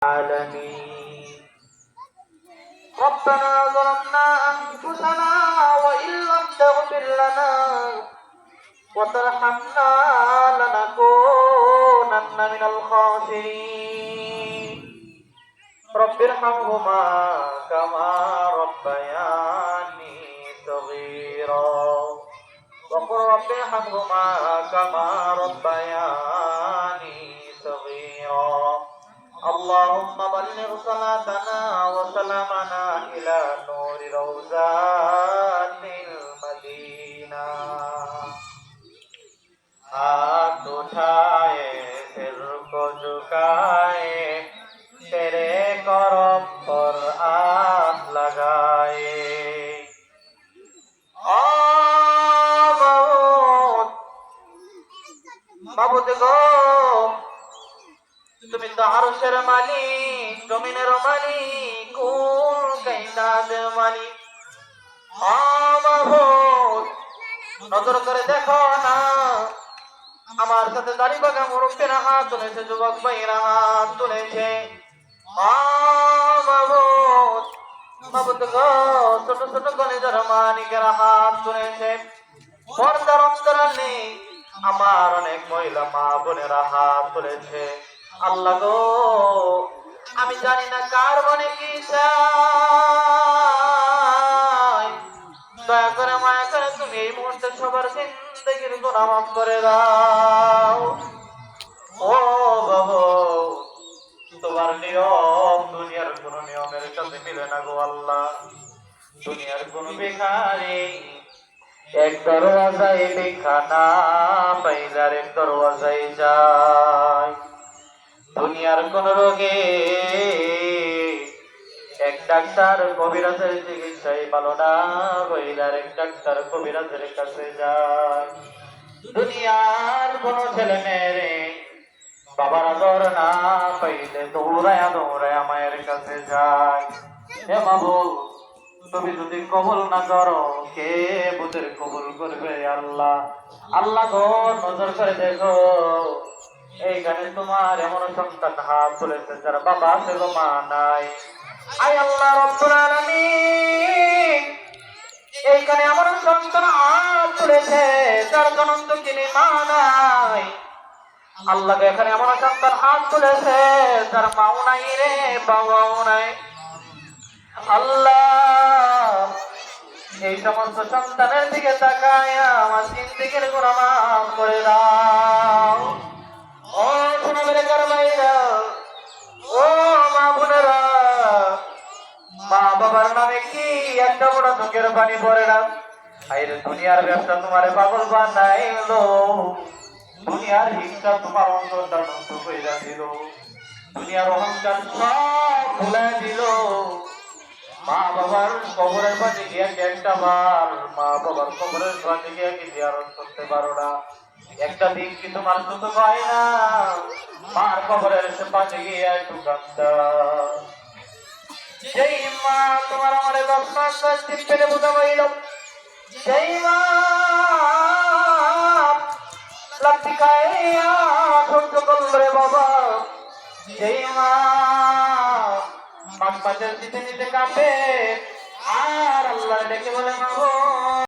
العالمين ربنا ظلمنا أنفسنا وإن لم تغفر لنا وترحمنا لنكونن من الخاسرين رب ارحمهما كما ربياني صغيرا وقل رب ارحمهما كما ربياني صغيرا اللهم بلغ صلاتنا وسلامنا إلى نور روضات المدينة हाथ उठाए सिर को झुकाए तेरे करम पर हाथ लगाए মাবুদ গো তুমি তো আরশের মালিক জমিনের মালিক কুল কায়নাতের মালিক মাবুদ নজর করে দেখো না আমার সাথে দাড়ি বাঁকা মুরব্বীরা হাত তুলেছে যুবক ভাইরা হাত তুলেছে মাবুদ মাবুদ গো ছোট ছোট কলেজের মালিকেরা হাত তুলেছে পর্দার অন্তরালে আমার অনেক মহিলা মা বোনেরা হাত তুলেছে আল্লাহ গো আমি জানি না কার মনে কি চাই দয়া করে মায়া করে তুমি এই মুহূর্তে সবার জিন্দেগির গুনাহ মাফ করে দাও ও বাবা তোমার নিয়ম দুনিয়ার কোন নিয়মের সাথে মিলে না গো আল্লাহ দুনিয়ার কোন ভিখারি এক দরওয়াজায় ভিক্ষা না পাইলার এক দরওয়াজায় যায় দুনিয়ার কোন রোগে এক ডাক্তার কবিরাজের চিকিৎসায় ভালো না হইলার এক ডাক্তার কবিরাজের কাছে যায় দুনিয়ার কোন ছেলে মেয়েরে বাবার আদর না পাইলে দৌড়ায়া দৌড়ায়া মায়ের কাছে যায় হে মাবুদ তুমি যদি কবুল না করো কে বুঝের কবুল করবে আল্লাহ আল্লাহ গো নজর করে দেখো এইখানে তোমার এমন সন্তান হাত তুলেছে যার বাবা আছে গো মা নাই আয় আল্লাহ রব্বুল আলামিন এইখানে এমন সন্তান হাত তুলেছে যার জনম তো কিনে মা নাই আল্লাহ এখানে এমন সন্তান হাত তুলেছে যার মাও নাই রে বাবাও নাই আল্লাহ এই সমস্ত সন্তানের দিকে তাকায় আমার জিন্দেগির গুনাহ মাফ করে দাও ও সোনামের কারবাইরা ও মা বোনেরা মা বাবার নামে কি একটা বড় চোখের পানি পড়ে না আইরে দুনিয়ার ব্যবসা তোমারে পাগল বানাইলো দুনিয়ার হিংসা তোমার অন্তরটা নষ্ট করে দিল দুনিয়ার অহংকার সব ভুলে দিল মা বাবার কবরের পাশে গিয়ে একটা বার মা বাবার কবরের পাশে গিয়ে কি জিয়ারত করতে পারো না একটা দিন কি তোমার শুধু হয় না মার কবরের পাশে গিয়ে একটু কাঁদতা যেই মা তোমার আমার 10 মাস 10 দিন পেটে বোঝা হইল সেই মা লাঠি খাইয়া সহ্য করল রে বাবা সেই মা মাঝে নিতে নিতে কাঁপে আর আল্লাহ ডেকে বলে মাগো